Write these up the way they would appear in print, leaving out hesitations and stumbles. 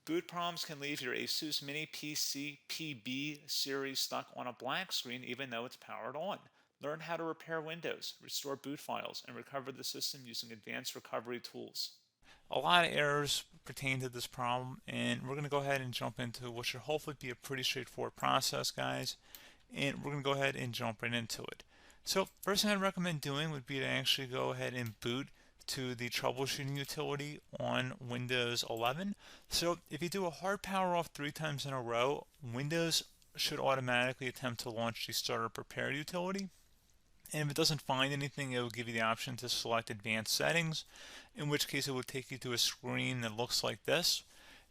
Boot problems can leave your ASUS Mini PC PB series stuck on a black screen even though it's powered on. Learn how to repair Windows, restore boot files, and recover the system using advanced recovery tools. A lot of errors pertain to this problem, and we're going to go ahead and jump into what should hopefully be a pretty straightforward process, guys. And we're going to go ahead and jump right into it. So first thing I'd recommend doing would be to actually go ahead and boot to the troubleshooting utility on Windows 11. So if you do a hard power off 3 times in a row, Windows should automatically attempt to launch the startup repair utility. And if it doesn't find anything, it will give you the option to select advanced settings, in which case it will take you to a screen that looks like this.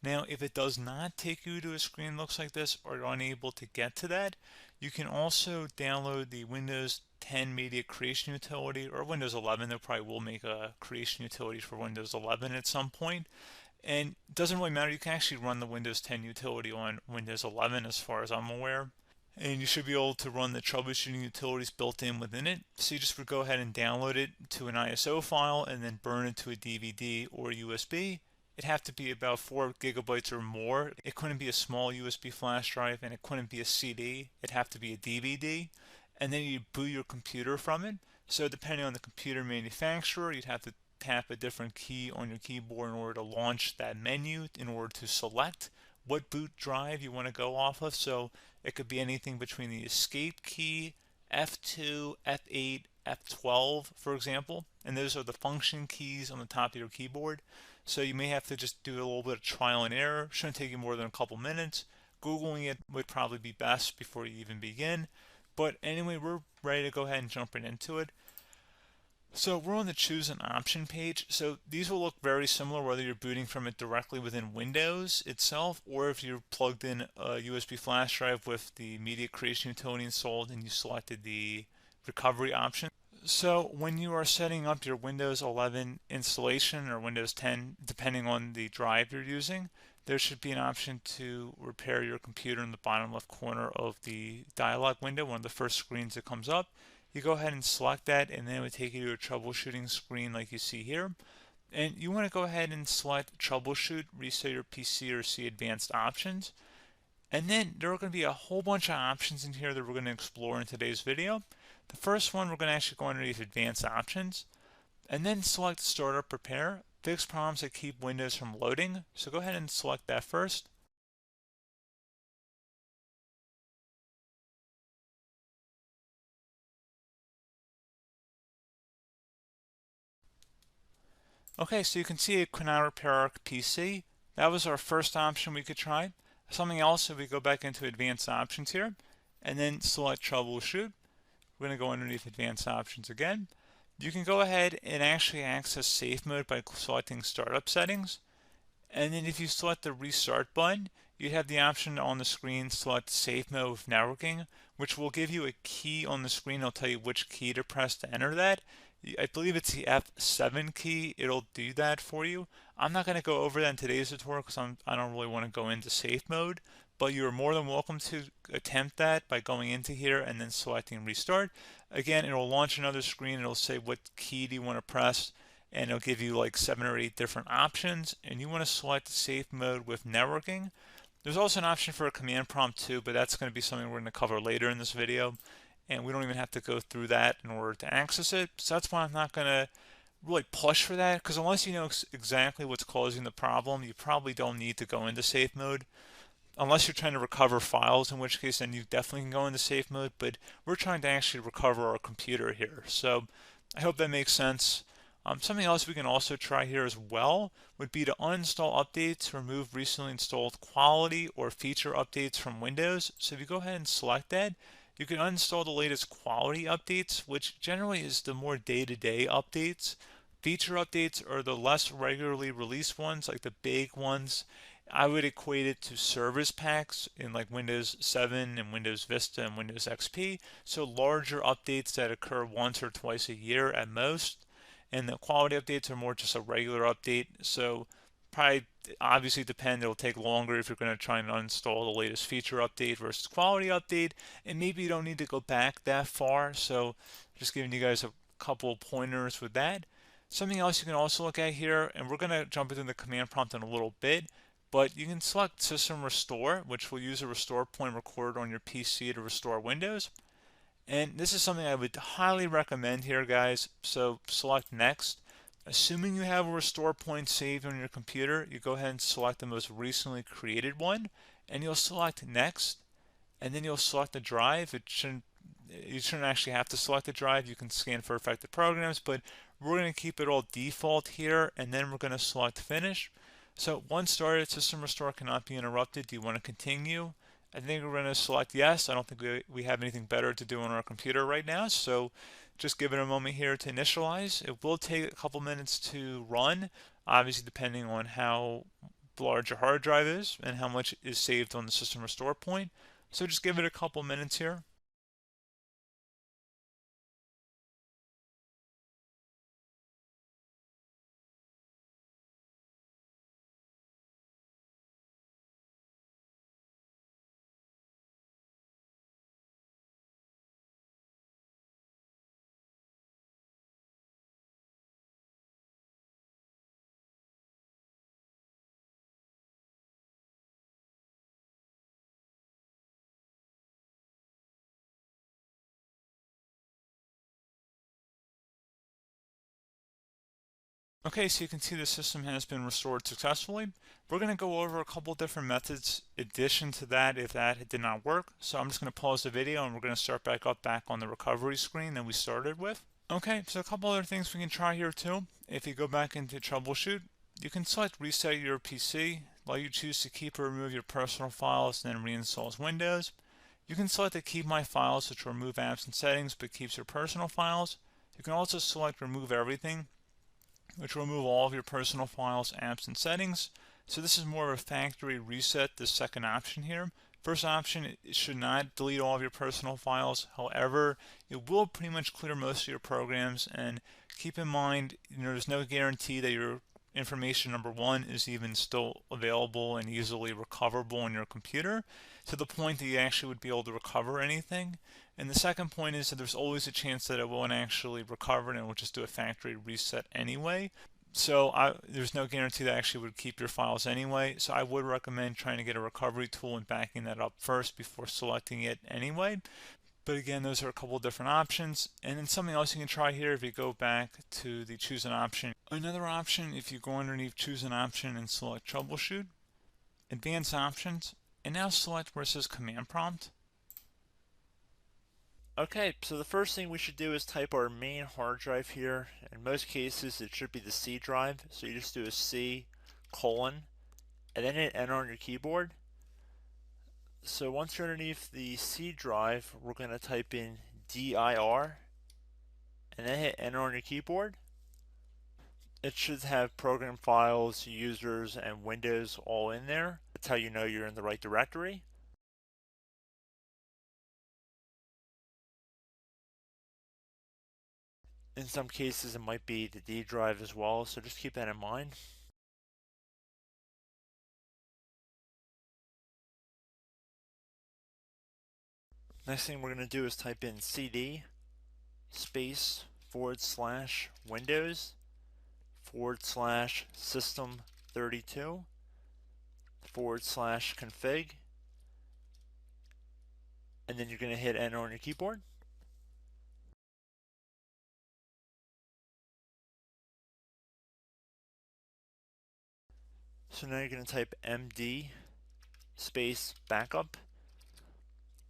Now, if it does not take you to a screen that looks like this, or you're unable to get to that, you can also download the Windows 10 Media Creation Utility, or Windows 11. They probably will make a creation utility for Windows 11 at some point. And it doesn't really matter. You can actually run the Windows 10 utility on Windows 11 as far as I'm aware. And you should be able to run the troubleshooting utilities built in within it. So you just would go ahead and download it to an ISO file and then burn it to a DVD or USB. It'd have to be about 4 gigabytes or more. It couldn't be a small USB flash drive, and it couldn't be a CD. It'd have to be a DVD. And then you boot your computer from it. So depending on the computer manufacturer, you'd have to tap a different key on your keyboard in order to launch that menu, in order to select what boot drive you want to go off of. So it could be anything between the escape key, F2, F8, F12, for example. And those are the function keys on the top of your keyboard. So you may have to just do a little bit of trial and error. Shouldn't take you more than a couple minutes. Googling it would probably be best before you even begin. But anyway, we're ready to go ahead and jump right into it. So we're on the choose an option page. So these will look very similar whether you're booting from it directly within Windows itself, or if you're plugged in a USB flash drive with the media creation utility installed and you selected the recovery option. So when you are setting up your Windows 11 installation or Windows 10, depending on the drive you're using, there should be an option to repair your computer in the bottom left corner of the dialog window, one of the first screens that comes up. You go ahead and select that, and then it would take you to a troubleshooting screen like you see here. And you want to go ahead and select troubleshoot, reset your PC, or see advanced options. And then there are going to be a whole bunch of options in here that we're going to explore in today's video. The first one, we're going to actually go underneath advanced options and then select startup repair, fix problems that keep Windows from loading. So go ahead and select that first. Okay, so you can see it could not repair our PC. That was our first option we could try. Something else, if we go back into advanced options here and then select troubleshoot, we're going to go underneath advanced options again. You can go ahead and actually access safe mode by selecting startup settings. And then if you select the restart button, you have the option on the screen select safe mode with networking, which will give you a key on the screen. It'll tell you which key to press to enter that. I believe it's the F7 key. It'll do that for you. I'm not going to go over that in today's tutorial because I don't really want to go into safe mode, but you're more than welcome to attempt that by going into here and then selecting restart. Again, it'll launch another screen. It'll say what key do you want to press, and it'll give you like 7 or 8 different options, and you want to select safe mode with networking. There's also an option for a command prompt too, but that's going to be something we're going to cover later in this video, and we don't even have to go through that in order to access it. So that's why I'm not going to really push for that, because unless you know exactly what's causing the problem, you probably don't need to go into safe mode. Unless you're trying to recover files, in which case then you definitely can go into safe mode, but we're trying to actually recover our computer here. So I hope that makes sense. Something else we can also try here as well would be to uninstall updates, remove recently installed quality or feature updates from Windows. So if you go ahead and select that, you can uninstall the latest quality updates, which generally is the more day-to-day updates. Feature updates are the less regularly released ones, like the big ones. I would equate it to service packs in like Windows 7 and Windows Vista and Windows XP. So larger updates that occur once or twice a year at most. And the quality updates are more just a regular update. So probably obviously depend, it'll take longer if you're going to try and uninstall the latest feature update versus quality update. And maybe you don't need to go back that far. So just giving you guys a couple pointers with that. Something else you can also look at here, and we're going to jump into the command prompt in a little bit, But you can select System Restore, which will use a restore point recorded on your PC to restore Windows. And this is something I would highly recommend here, guys. So select Next. Assuming you have a restore point saved on your computer, you go ahead and select the most recently created one, and you'll select Next, and then you'll select the drive. You shouldn't actually have to select the drive. You can scan for affected programs, but we're going to keep it all default here, and then we're going to select Finish. So once started, System Restore cannot be interrupted. Do you want to continue? I think we're going to select yes. I don't think we have anything better to do on our computer right now, so just give it a moment here to initialize. It will take a couple minutes to run, obviously depending on how large your hard drive is and how much is saved on the System Restore point. So just give it a couple minutes here. Okay, so you can see the system has been restored successfully. We're going to go over a couple different methods in addition to that if that did not work. So I'm just going to pause the video and we're going to start back on the recovery screen that we started with. Okay, so a couple other things we can try here too. If you go back into troubleshoot, you can select reset your PC, while you choose to keep or remove your personal files and then reinstalls Windows. You can select to keep my files, which will remove apps and settings but keeps your personal files. You can also select remove everything, which will remove all of your personal files, apps, and settings. So this is more of a factory reset, the second option here. First option, it should not delete all of your personal files. However, it will pretty much clear most of your programs. And keep in mind, there's no guarantee that your information, number one, is even still available and easily recoverable on your computer to the point that you actually would be able to recover anything. And the second point is that there's always a chance that it won't actually recover and it will just do a factory reset anyway. So there's no guarantee that actually would keep your files anyway. So I would recommend trying to get a recovery tool and backing that up first before selecting it anyway. But again, those are a couple of different options. And then something else you can try here if you go back to the choose an option. Another option, if you go underneath choose an option and select troubleshoot, advanced options, and now select where it says command prompt. Okay, so the first thing we should do is type our main hard drive here. In most cases, it should be the C drive. So you just do a C colon and then hit enter on your keyboard. So once you're underneath the C drive, we're going to type in dir and then hit enter on your keyboard. It should have program files, users, and Windows all in there. That's how you know you're in the right directory. In some cases, it might be the D drive as well, so just keep that in mind. Next thing we're going to do is type in cd space / Windows / system 32 / config, and then you're going to hit enter on your keyboard. So now you're going to type md space backup.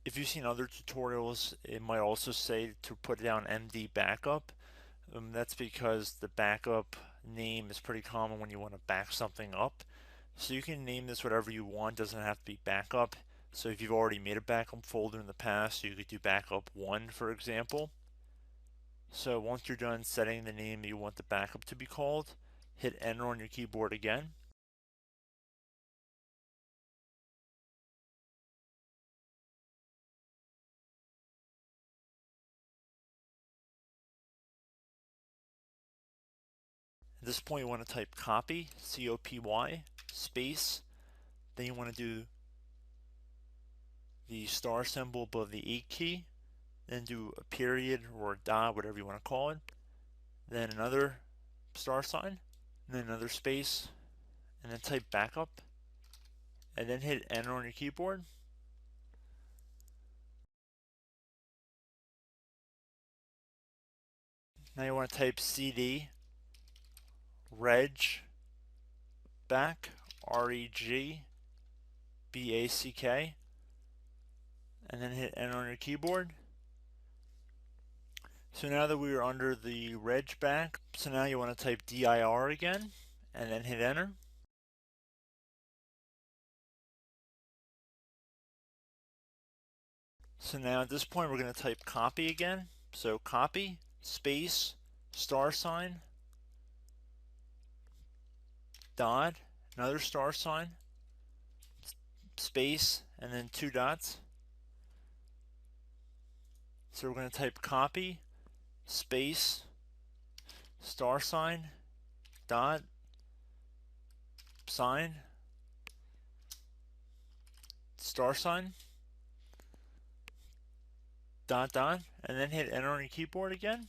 If you've seen other tutorials, it might also say to put down md backup. That's because the backup name is pretty common when you want to back something up. So you can name this whatever you want, doesn't have to be backup. So if you've already made a backup folder in the past, you could do backup 1, for example. So once you're done setting the name you want the backup to be called, hit enter on your keyboard again. At this point you want to type copy, C-O-P-Y, space, then you want to do the star symbol above the 8 key, then do a period or a dot, whatever you want to call it, then another star sign, and then another space, and then type backup. and then hit enter on your keyboard. Now you want to type cd reg back, REGBACK, and then hit enter on your keyboard. So now that we are under the reg back, so now you want to type dir again, and then hit enter. So now at this point we're going to type copy again. So copy, space, $, dot, another $, space, and then 2 dots. So we're going to type copy, space, $, dot, sign, $, dot, dot, and then hit enter on your keyboard again.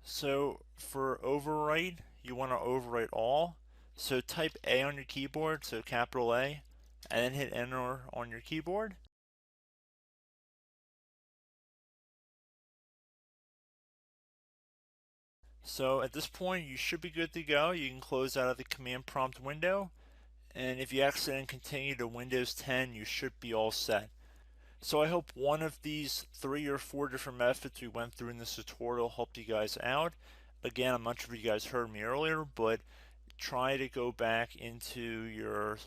So for overwrite, you want to overwrite all. So type A on your keyboard, so capital A, and then hit enter on your keyboard. So at this point, you should be good to go. You can close out of the command prompt window, and if you accidentally continue to Windows 10, you should be all set. So I hope one of these 3 or 4 different methods we went through in this tutorial helped you guys out. Again, I'm not sure if you guys heard me earlier, but try to go back into your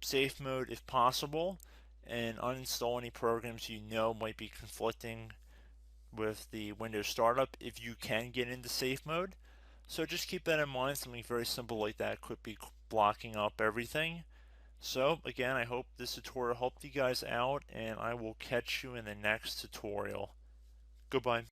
safe mode if possible and uninstall any programs you know might be conflicting with the Windows startup if you can get into safe mode. So just keep that in mind. Something very simple like that could be blocking up everything. So again, I hope this tutorial helped you guys out, and I will catch you in the next tutorial. Goodbye.